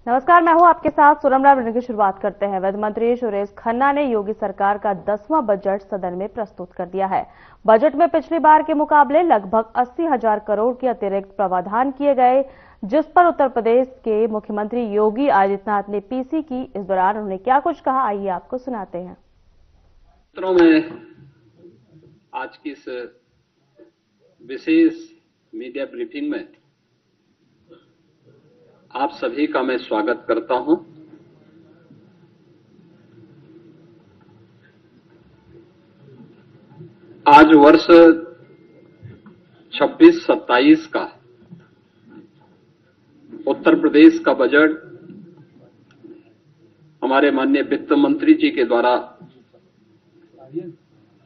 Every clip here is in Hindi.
नमस्कार, मैं हूं आपके साथ सोनम राव। की शुरुआत करते हैं। वित्त मंत्री सुरेश खन्ना ने योगी सरकार का 10वां बजट सदन में प्रस्तुत कर दिया है। बजट में पिछली बार के मुकाबले लगभग 80,000 करोड़ के अतिरिक्त प्रावधान किए गए, जिस पर उत्तर प्रदेश के मुख्यमंत्री योगी आदित्यनाथ ने पीसी की। इस दौरान उन्होंने क्या कुछ कहा, आइए आपको सुनाते हैं। आज की इस विशेष मीडिया ब्रीफिंग में आप सभी का मैं स्वागत करता हूं। आज वर्ष 26-27 का उत्तर प्रदेश का बजट हमारे माननीय वित्त मंत्री जी के द्वारा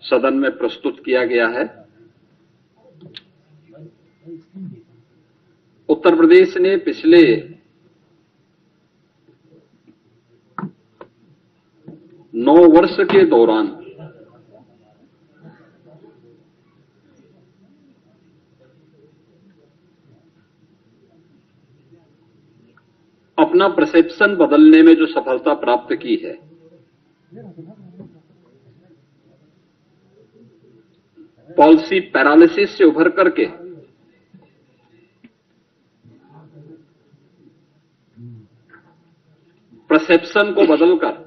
सदन में प्रस्तुत किया गया है। उत्तर प्रदेश ने पिछले 9 वर्ष के दौरान अपना परसेप्शन बदलने में जो सफलता प्राप्त की है, पॉलिसी पैरालिसिस से उभर करके परसेप्शन को बदलकर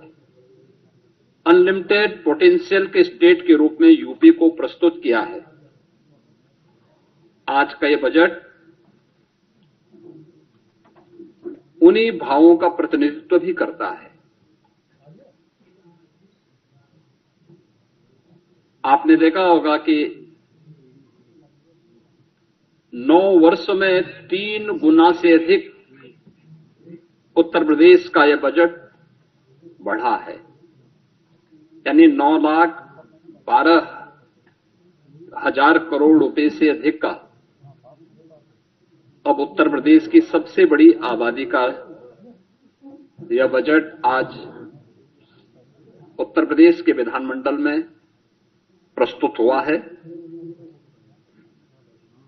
अनलिमिटेड पोटेंशियल के स्टेट के रूप में यूपी को प्रस्तुत किया है। आज का ये बजट उन्हीं भावों का प्रतिनिधित्व भी करता है। आपने देखा होगा कि 9 वर्ष में 3 गुना से अधिक उत्तर प्रदेश का यह बजट बढ़ा है, यानी 9,12,000 करोड़ रुपए से अधिक का अब उत्तर प्रदेश की सबसे बड़ी आबादी का यह बजट आज उत्तर प्रदेश के विधानमंडल में प्रस्तुत हुआ है।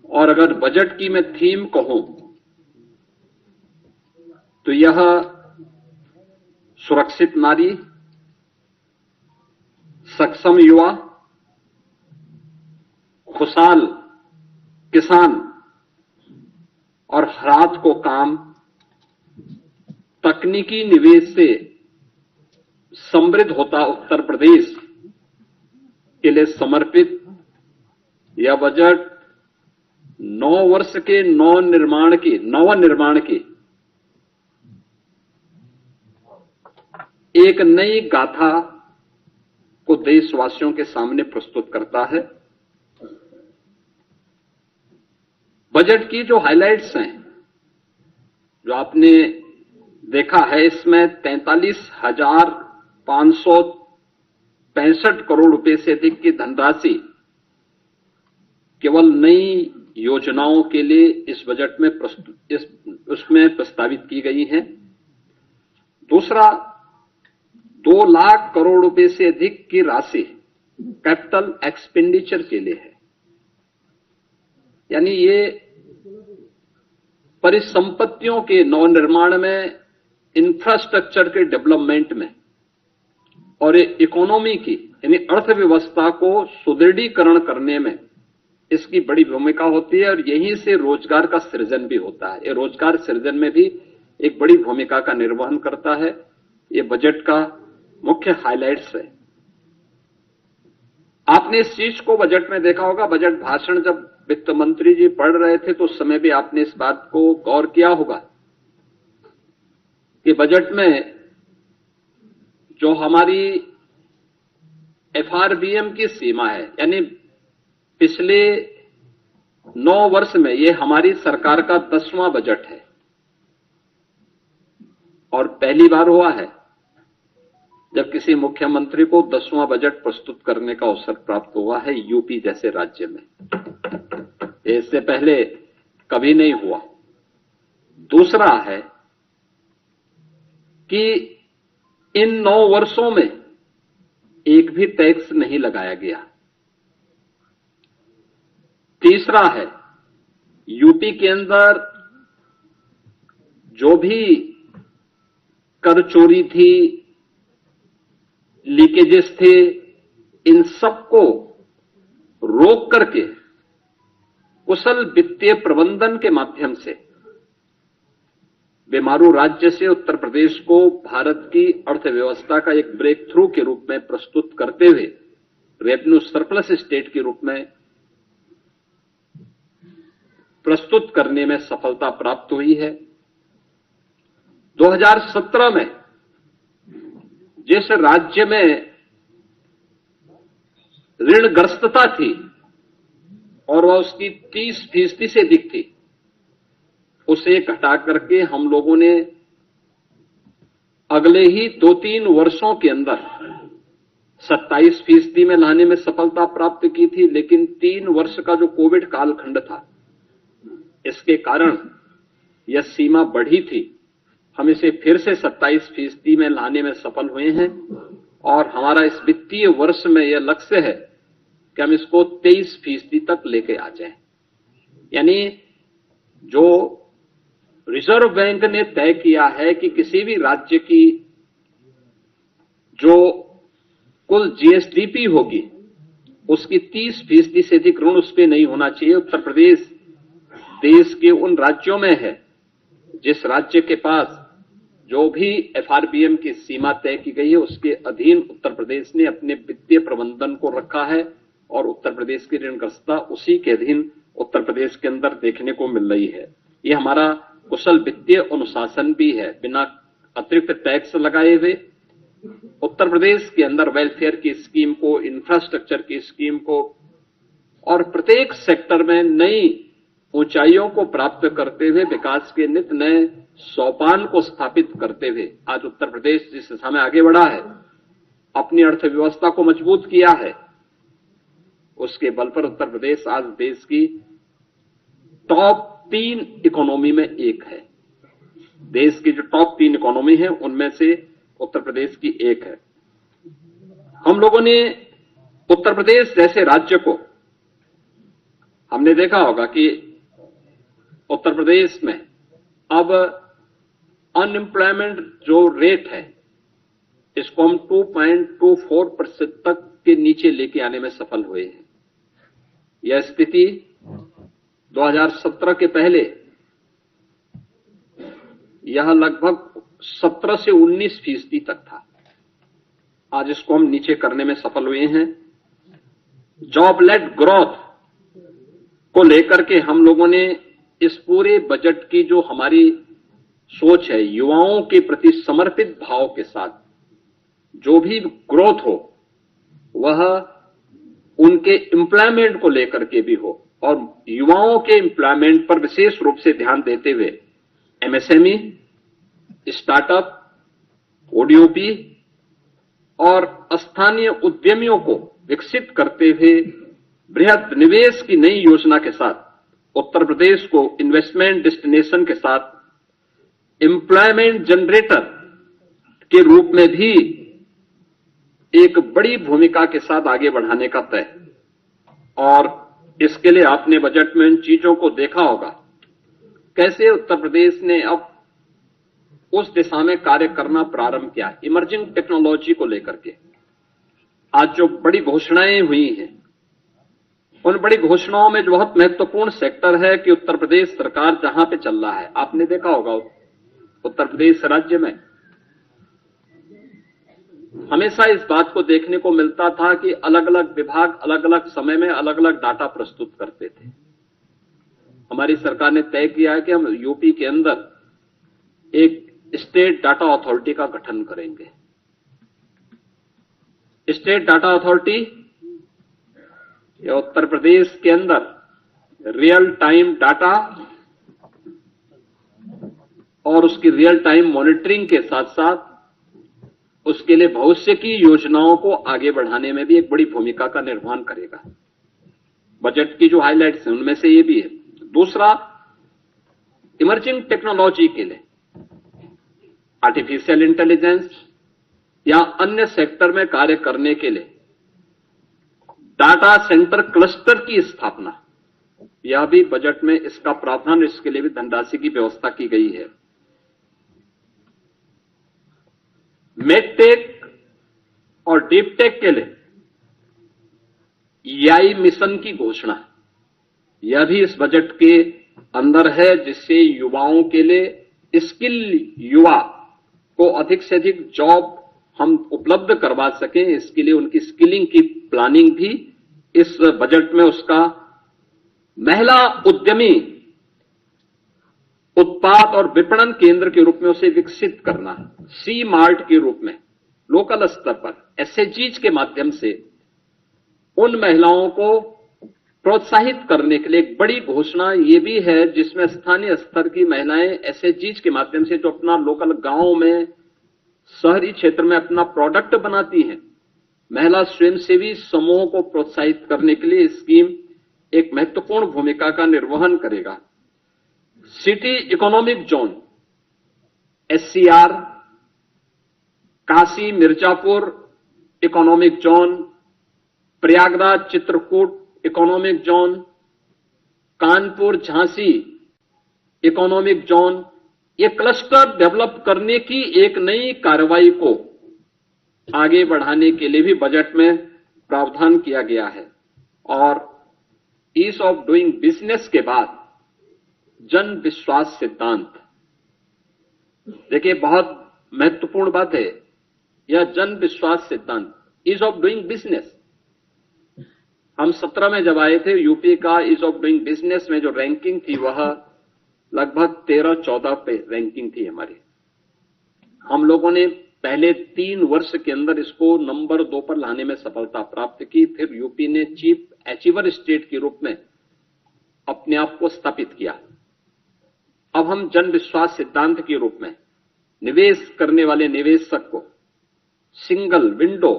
और अगर बजट की मैं थीम कहूं तो यह सुरक्षित नारी, सक्षम युवा, खुशहाल किसान और रात को काम, तकनीकी निवेश से समृद्ध होता उत्तर प्रदेश के लिए समर्पित यह बजट 9 वर्ष के नवनिर्माण की एक नई गाथा को देशवासियों के सामने प्रस्तुत करता है। बजट की जो हाइलाइट्स हैं, जो आपने देखा है, इसमें 43,565 करोड़ रुपए से अधिक की धनराशि केवल नई योजनाओं के लिए इस बजट में उसमें प्रस्तावित की गई है। दूसरा, 2 लाख करोड़ रुपए से अधिक की राशि कैपिटल एक्सपेंडिचर के लिए है, यानी ये परिसंपत्तियों के नवनिर्माण में, इंफ्रास्ट्रक्चर के डेवलपमेंट में और इकोनॉमी की यानी अर्थव्यवस्था को सुदृढ़ीकरण करने में इसकी बड़ी भूमिका होती है। और यहीं से रोजगार का सृजन भी होता है। ये रोजगार सृजन में भी एक बड़ी भूमिका का निर्वहन करता है। ये बजट का मुख्य हाइलाइट्स है। आपने इस चीज को बजट में देखा होगा। बजट भाषण जब वित्त मंत्री जी पढ़ रहे थे तो उस समय भी आपने इस बात को गौर किया होगा कि बजट में जो हमारी एफआरबीएम की सीमा है, यानी पिछले 9 वर्ष में ये हमारी सरकार का 10वां बजट है और पहली बार हुआ है जब किसी मुख्यमंत्री को 10वां बजट प्रस्तुत करने का अवसर प्राप्त हुआ है यूपी जैसे राज्य में। इससे पहले कभी नहीं हुआ। दूसरा है कि इन 9 वर्षों में एक भी टैक्स नहीं लगाया गया। तीसरा है, यूपी के अंदर जो भी कर चोरी थी, लीकेजेस थे, इन सबको रोक करके कुशल वित्तीय प्रबंधन के माध्यम से बेमारू राज्य से उत्तर प्रदेश को भारत की अर्थव्यवस्था का एक ब्रेक थ्रू के रूप में प्रस्तुत करते हुए रेवेन्यू सरप्लस स्टेट के रूप में प्रस्तुत करने में सफलता प्राप्त हुई है। 2017 में जिस राज्य में ऋणग्रस्तता थी और वह उसकी 30% से अधिक थी, उसे घटा करके हम लोगों ने अगले ही 2-3 वर्षों के अंदर 27% में लाने में सफलता प्राप्त की थी। लेकिन 3 वर्ष का जो कोविड कालखंड था, इसके कारण यह सीमा बढ़ी थी। हम इसे फिर से 27% में लाने में सफल हुए हैं और हमारा इस वित्तीय वर्ष में यह लक्ष्य है कि हम इसको 23% तक लेके आ जाएं। यानी जो रिजर्व बैंक ने तय किया है कि किसी भी राज्य की जो कुल जीएसडीपी होगी उसकी 30% से अधिक ऋण उस पर नहीं होना चाहिए। उत्तर प्रदेश देश के उन राज्यों में है जिस राज्य के पास जो भी एफआरबीएम की सीमा तय की गई है उसके अधीन उत्तर प्रदेश ने अपने वित्तीय प्रबंधन को रखा है और उत्तर प्रदेश की ऋणग्रस्तता उसी के अधीन उत्तर प्रदेश के अंदर देखने को मिल रही है। ये हमारा कुशल वित्तीय अनुशासन भी है। बिना अतिरिक्त टैक्स लगाए हुए उत्तर प्रदेश के अंदर वेलफेयर की स्कीम को, इंफ्रास्ट्रक्चर की स्कीम को और प्रत्येक सेक्टर में नई ऊंचाइयों को प्राप्त करते हुए विकास के नित नए सोपान को स्थापित करते हुए आज उत्तर प्रदेश जिस दिशा में आगे बढ़ा है, अपनी अर्थव्यवस्था को मजबूत किया है, उसके बल पर उत्तर प्रदेश आज देश की टॉप 3 इकोनॉमी में एक है। देश की जो टॉप 3 इकोनॉमी है उनमें से उत्तर प्रदेश की एक है। हम लोगों ने उत्तर प्रदेश जैसे राज्य को, हमने देखा होगा कि उत्तर प्रदेश में अब अनएम्प्लॉयमेंट जो रेट है इसको हम 2.24% तक के नीचे लेके आने में सफल हुए हैं। यह स्थिति 2017 के पहले यह लगभग 17 से 19% तक था। आज इसको हम नीचे करने में सफल हुए हैं। जॉब लेड ग्रोथ को लेकर के हम लोगों ने इस पूरे बजट की जो हमारी सोच है, युवाओं के प्रति समर्पित भाव के साथ जो भी ग्रोथ हो वह उनके एम्प्लॉयमेंट को लेकर के भी हो और युवाओं के एम्प्लॉयमेंट पर विशेष रूप से ध्यान देते हुए एमएसएमई, स्टार्टअप, ओडीओपी और स्थानीय उद्यमियों को विकसित करते हुए बृहद निवेश की नई योजना के साथ उत्तर प्रदेश को इन्वेस्टमेंट डेस्टिनेशन के साथ एम्प्लॉयमेंट जनरेटर के रूप में भी एक बड़ी भूमिका के साथ आगे बढ़ाने का तय। और इसके लिए आपने बजट में इन चीजों को देखा होगा, कैसे उत्तर प्रदेश ने अब उस दिशा में कार्य करना प्रारंभ किया। इमर्जिंग टेक्नोलॉजी को लेकर के आज जो बड़ी घोषणाएं हुई हैं, उन बड़ी घोषणाओं में जो बहुत महत्वपूर्ण सेक्टर है कि उत्तर प्रदेश सरकार जहां पे चल रहा है, आपने देखा होगा उत्तर प्रदेश राज्य में हमेशा इस बात को देखने को मिलता था कि अलग अलग विभाग अलग अलग समय में अलग अलग डाटा प्रस्तुत करते थे। हमारी सरकार ने तय किया है कि हम यूपी के अंदर एक स्टेट डाटा अथॉरिटी का गठन करेंगे। स्टेट डाटा अथॉरिटी या उत्तर प्रदेश के अंदर रियल टाइम डाटा और उसकी रियल टाइम मॉनिटरिंग के साथ साथ उसके लिए भविष्य की योजनाओं को आगे बढ़ाने में भी एक बड़ी भूमिका का निर्वहन करेगा। बजट की जो हाइलाइट्स हैं उनमें से ये भी है। दूसरा, इमर्जिंग टेक्नोलॉजी के लिए आर्टिफिशियल इंटेलिजेंस या अन्य सेक्टर में कार्य करने के लिए डाटा सेंटर क्लस्टर की स्थापना, यह भी बजट में इसका प्रावधान, इसके लिए भी धनराशि की व्यवस्था की गई है। मेडटेक और डीपटेक के लिए EI मिशन की घोषणा, यह भी इस बजट के अंदर है, जिससे युवाओं के लिए स्किल युवा को अधिक से अधिक जॉब हम उपलब्ध करवा सकें, इसके लिए उनकी स्किलिंग की प्लानिंग भी इस बजट में, उसका महिला उद्यमी उत्पाद और विपणन केंद्र के रूप में उसे विकसित करना, सी मार्ट के रूप में लोकल स्तर पर SHGs के माध्यम से उन महिलाओं को प्रोत्साहित करने के लिए एक बड़ी घोषणा ये भी है, जिसमें स्थानीय स्तर की महिलाएं SHGs के माध्यम से जो अपना लोकल गांव में, शहरी क्षेत्र में अपना प्रोडक्ट बनाती हैं, महिला स्वयंसेवी समूहों को प्रोत्साहित करने के लिए स्कीम एक महत्वपूर्ण भूमिका का निर्वहन करेगा। City economic zone SCR, Kashi Mirzapur economic zone, Prayagraj Chitrakoot economic zone, Kanpur Jhansi economic zone, ये क्लस्टर डेवलप करने की एक नई कार्रवाई को आगे बढ़ाने के लिए भी बजट में प्रावधान किया गया है। और ईज ऑफ डूइंग बिजनेस के बाद जन विश्वास सिद्धांत, देखिए बहुत महत्वपूर्ण बात है यह जन विश्वास सिद्धांत, ईज ऑफ डूइंग बिजनेस। हम 17 में जब आए थे, यूपी का ईज ऑफ डूइंग बिजनेस में जो रैंकिंग थी वह लगभग 13-14 पे रैंकिंग थी हमारी। हम लोगों ने पहले 3 वर्ष के अंदर इसको नंबर 2 पर लाने में सफलता प्राप्त की। फिर यूपी ने चीफ अचीवर स्टेट के रूप में अपने आप को स्थापित किया। अब हम जन विश्वास सिद्धांत के रूप में निवेश करने वाले निवेशक को सिंगल विंडो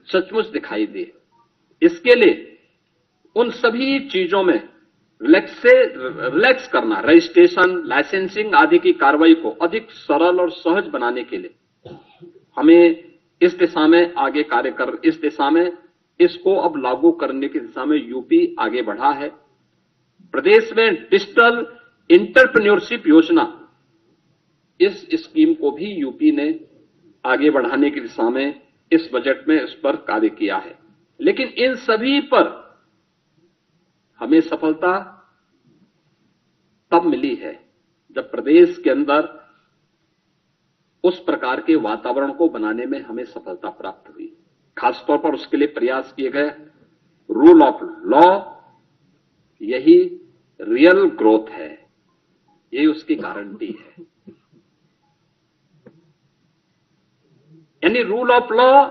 सचमुच दिखाई दे, इसके लिए उन सभी चीजों में रिलैक्स करना, रजिस्ट्रेशन, लाइसेंसिंग आदि की कार्रवाई को अधिक सरल और सहज बनाने के लिए हमें इस दिशा में आगे कार्य कर, इस दिशा में इसको अब लागू करने की दिशा में यूपी आगे बढ़ा है। प्रदेश में डिजिटल एंटरप्रेन्योरशिप योजना, इस स्कीम को भी यूपी ने आगे बढ़ाने की दिशा में इस बजट में इस पर कार्य किया है। लेकिन इन सभी पर हमें सफलता तब मिली है जब प्रदेश के अंदर उस प्रकार के वातावरण को बनाने में हमें सफलता प्राप्त हुई। खासतौर पर उसके लिए प्रयास किए गए रूल ऑफ लॉ, यही रियल ग्रोथ है, यही उसकी गारंटी है। यानी rule of law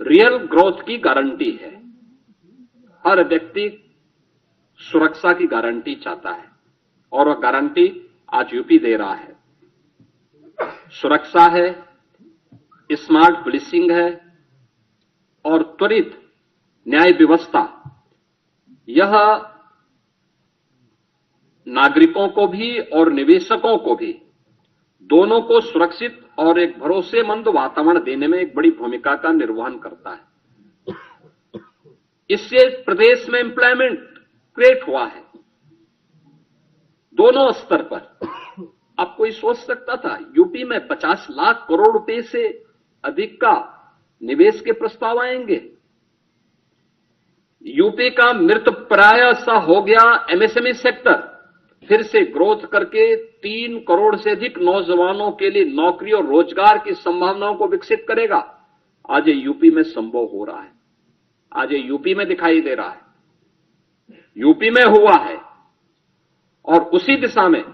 real growth की गारंटी है। हर व्यक्ति सुरक्षा की गारंटी चाहता है और वह गारंटी आज यूपी दे रहा है। सुरक्षा है, स्मार्ट पुलिसिंग है और त्वरित न्याय व्यवस्था, यह नागरिकों को भी और निवेशकों को भी, दोनों को सुरक्षित और एक भरोसेमंद वातावरण देने में एक बड़ी भूमिका का निर्वहन करता है। इससे प्रदेश में एम्प्लॉयमेंट क्रिएट हुआ है दोनों स्तर पर। अब कोई सोच सकता था यूपी में 50 लाख करोड़ रुपए से अधिक का निवेश के प्रस्ताव आएंगे? यूपी का मृत प्राय सा हो गया MSME सेक्टर, फिर से ग्रोथ करके 3 करोड़ से अधिक नौजवानों के लिए नौकरी और रोजगार की संभावनाओं को विकसित करेगा। आज ये यूपी में संभव हो रहा है, आज ये यूपी में दिखाई दे रहा है, यूपी में हुआ है। और उसी दिशा में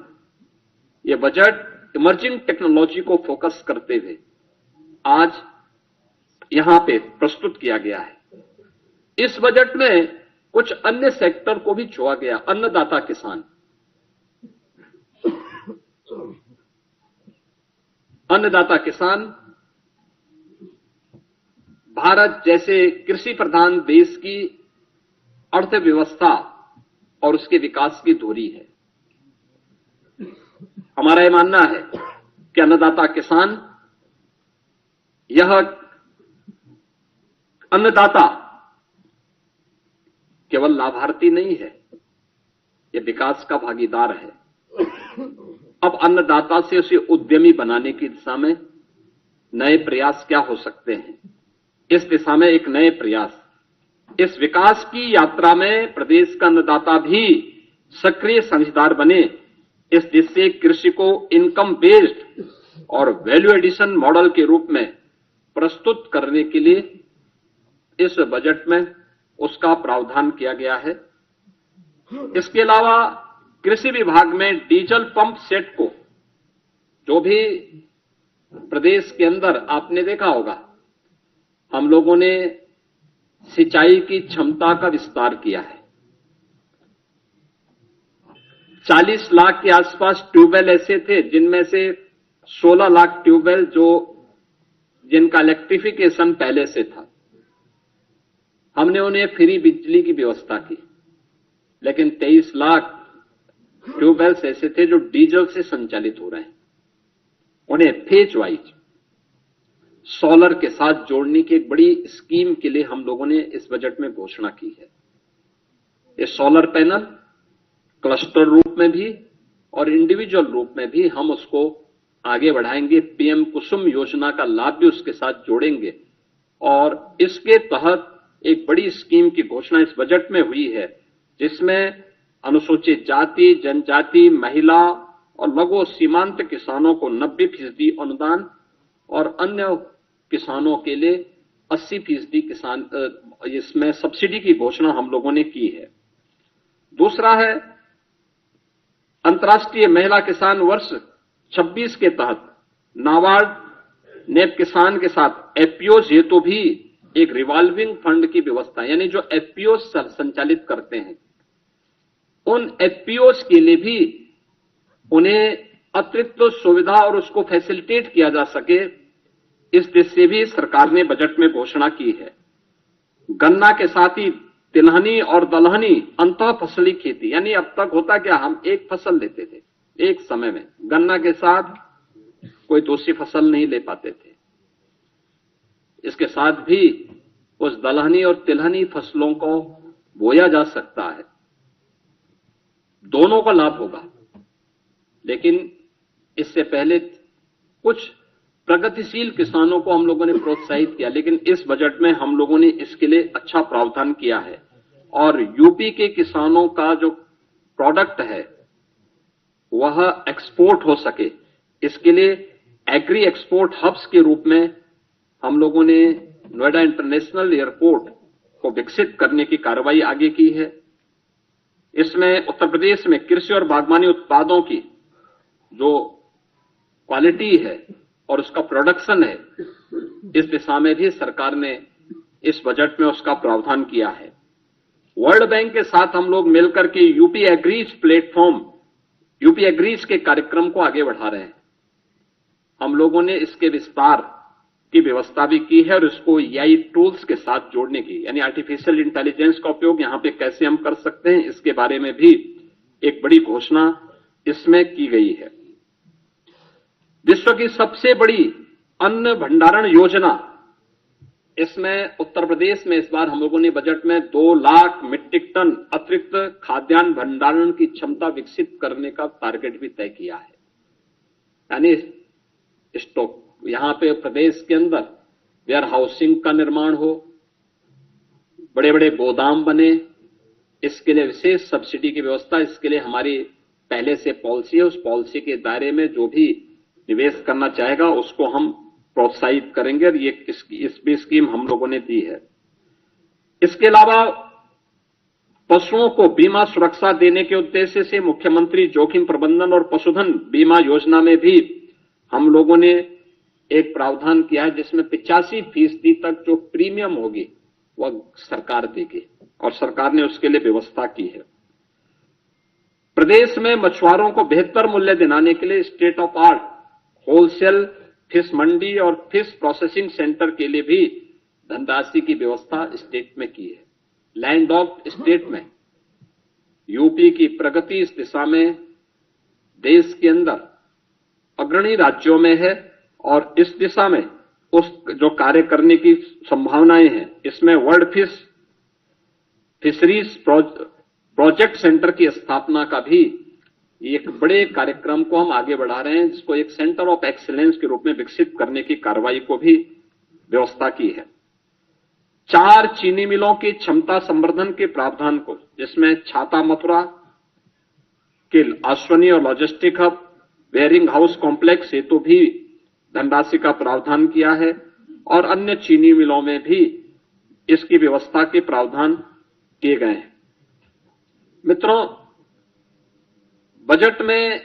ये बजट इमर्जिंग टेक्नोलॉजी को फोकस करते हुए आज यहां पे प्रस्तुत किया गया है। इस बजट में कुछ अन्य सेक्टर को भी छुआ गया। अन्नदाता किसान, अन्नदाता किसान भारत जैसे कृषि प्रधान देश की अर्थव्यवस्था और उसके विकास की धुरी है। हमारा यह मानना है कि अन्नदाता किसान, यह अन्नदाता केवल लाभार्थी नहीं है, यह विकास का भागीदार है। अब अन्नदाता से उसे उद्यमी बनाने की दिशा में नए प्रयास क्या हो सकते हैं, इस दिशा में एक नए प्रयास, इस विकास की यात्रा में प्रदेश का अन्नदाता भी सक्रिय साझेदार बने, इस दिशा से कृषि को इनकम बेस्ड और वैल्यू एडिशन मॉडल के रूप में प्रस्तुत करने के लिए इस बजट में उसका प्रावधान किया गया है। इसके अलावा कृषि विभाग में डीजल पंप सेट को, जो भी प्रदेश के अंदर आपने देखा होगा, हम लोगों ने सिंचाई की क्षमता का विस्तार किया है। 40 लाख के आसपास ट्यूबवेल ऐसे थे जिनमें से 16 लाख ट्यूबवेल जिनका इलेक्ट्रिफिकेशन पहले से था, हमने उन्हें फ्री बिजली की व्यवस्था की। लेकिन 23 लाख ट्यूबवेल्स ऐसे थे जो डीजल से संचालित हो रहे हैं, उन्हें फेज वाइज सोलर के साथ जोड़ने की एक बड़ी स्कीम के लिए हम लोगों ने इस बजट में घोषणा की है। ये सोलर पैनल क्लस्टर रूप में भी और इंडिविजुअल रूप में भी हम उसको आगे बढ़ाएंगे। पीएम कुसुम योजना का लाभ भी उसके साथ जोड़ेंगे और इसके तहत एक बड़ी स्कीम की घोषणा इस बजट में हुई है, जिसमें अनुसूचित जाति, जनजाति, महिला और लघु सीमांत किसानों को 90% अनुदान और अन्य किसानों के लिए 80% किसान इसमें सब्सिडी की घोषणा हम लोगों ने की है। दूसरा है अंतर्राष्ट्रीय महिला किसान वर्ष 26 के तहत नाबार्ड ने किसान के साथ एफपीओज हेतु भी एक रिवॉल्विंग फंड की व्यवस्था, यानी जो एफपीओज संचालित करते हैं उन एफपीओज के लिए भी उन्हें अतिरिक्त सुविधा और उसको फैसिलिटेट किया जा सके, इस दिशा से भी सरकार ने बजट में घोषणा की है। गन्ना के साथ ही तिलहनी और दलहनी अंतः फसली खेती, यानी अब तक होता क्या, हम एक फसल लेते थे एक समय में, गन्ना के साथ कोई दूसरी फसल नहीं ले पाते थे। इसके साथ भी उस दलहनी और तिलहनी फसलों को बोया जा सकता है, दोनों का लाभ होगा। लेकिन इससे पहले कुछ प्रगतिशील किसानों को हम लोगों ने प्रोत्साहित किया, लेकिन इस बजट में हम लोगों ने इसके लिए अच्छा प्रावधान किया है और यूपी के किसानों का जो प्रोडक्ट है वह एक्सपोर्ट हो सके, इसके लिए एग्री एक्सपोर्ट हब्स के रूप में हम लोगों ने नोएडा इंटरनेशनल एयरपोर्ट को विकसित करने की कार्रवाई आगे की है। इसमें उत्तर प्रदेश में कृषि और बागवानी उत्पादों की जो क्वालिटी है और उसका प्रोडक्शन है, इस दिशा में भी सरकार ने इस बजट में उसका प्रावधान किया है। वर्ल्ड बैंक के साथ हम लोग मिलकर के UP agrees platform, UP agrees के कार्यक्रम को आगे बढ़ा रहे हैं। हम लोगों ने इसके विस्तार की व्यवस्था भी की है और इसको एआई टूल्स के साथ जोड़ने की, यानी आर्टिफिशियल इंटेलिजेंस का उपयोग यहां पे कैसे हम कर सकते हैं, इसके बारे में भी एक बड़ी घोषणा इसमें की गई है। विश्व की सबसे बड़ी अन्न भंडारण योजना, इसमें उत्तर प्रदेश में इस बार हम लोगों ने बजट में 2 लाख मीट्रिक टन अतिरिक्त खाद्यान्न भंडारण की क्षमता विकसित करने का टारगेट भी तय किया है। यानी स्टॉक, यहां पे प्रदेश के अंदर वेयर हाउसिंग का निर्माण हो, बड़े बड़े गोदाम बने, इसके लिए विशेष सब्सिडी की व्यवस्था, इसके लिए हमारी पहले से पॉलिसी है। उस पॉलिसी के दायरे में जो भी निवेश करना चाहेगा उसको हम प्रोत्साहित करेंगे और ये इस भी स्कीम हम लोगों ने दी है। इसके अलावा पशुओं को बीमा सुरक्षा देने के उद्देश्य से मुख्यमंत्री जोखिम प्रबंधन और पशुधन बीमा योजना में भी हम लोगों ने एक प्रावधान किया है, जिसमें 85% तक जो प्रीमियम होगी वह सरकार देगी और सरकार ने उसके लिए व्यवस्था की है। प्रदेश में मछुआरों को बेहतर मूल्य दिलाने के लिए state of art wholesale fish मंडी और फिश प्रोसेसिंग सेंटर के लिए भी धनराशि की व्यवस्था स्टेट में की है। लैंड ऑफ स्टेट में यूपी की प्रगति इस दिशा में देश के अंदर अग्रणी राज्यों में है और इस दिशा में उस जो कार्य करने की संभावनाएं हैं, इसमें वर्ल्ड फिशरीज प्रोजेक्ट सेंटर की स्थापना का भी एक बड़े कार्यक्रम को हम आगे बढ़ा रहे हैं, जिसको एक सेंटर ऑफ एक्सीलेंस के रूप में विकसित करने की कार्रवाई को भी व्यवस्था की है। 4 चीनी मिलों की क्षमता संवर्धन के प्रावधान को, जिसमें छाता मथुरा के अश्वनी और logistic hub, wearing house complex हेतु भी धनराशि का प्रावधान किया है और अन्य चीनी मिलों में भी इसकी व्यवस्था के प्रावधान किए गए हैं। मित्रों, बजट में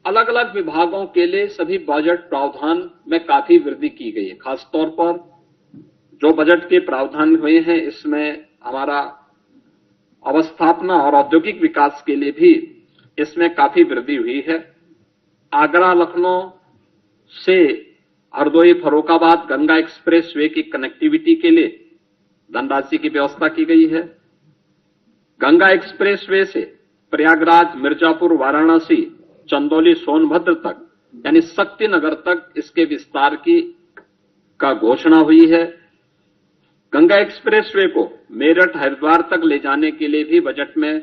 अलग अलग विभागों के लिए सभी बजट प्रावधान में काफी वृद्धि की गई है। खासतौर पर जो बजट के प्रावधान हुए हैं, इसमें हमारा अवस्थापना और औद्योगिक विकास के लिए भी इसमें काफी वृद्धि हुई है। आगरा लखनऊ से हरदोई फर्रुखाबाद गंगा एक्सप्रेस वे की कनेक्टिविटी के लिए धनराशि की व्यवस्था की गई है। गंगा एक्सप्रेस वे से प्रयागराज, मिर्जापुर, वाराणसी, चंदौली, सोनभद्र तक यानी शक्तिनगर तक इसके विस्तार का घोषणा हुई है। गंगा एक्सप्रेस वे को मेरठ, हरिद्वार तक ले जाने के लिए भी बजट में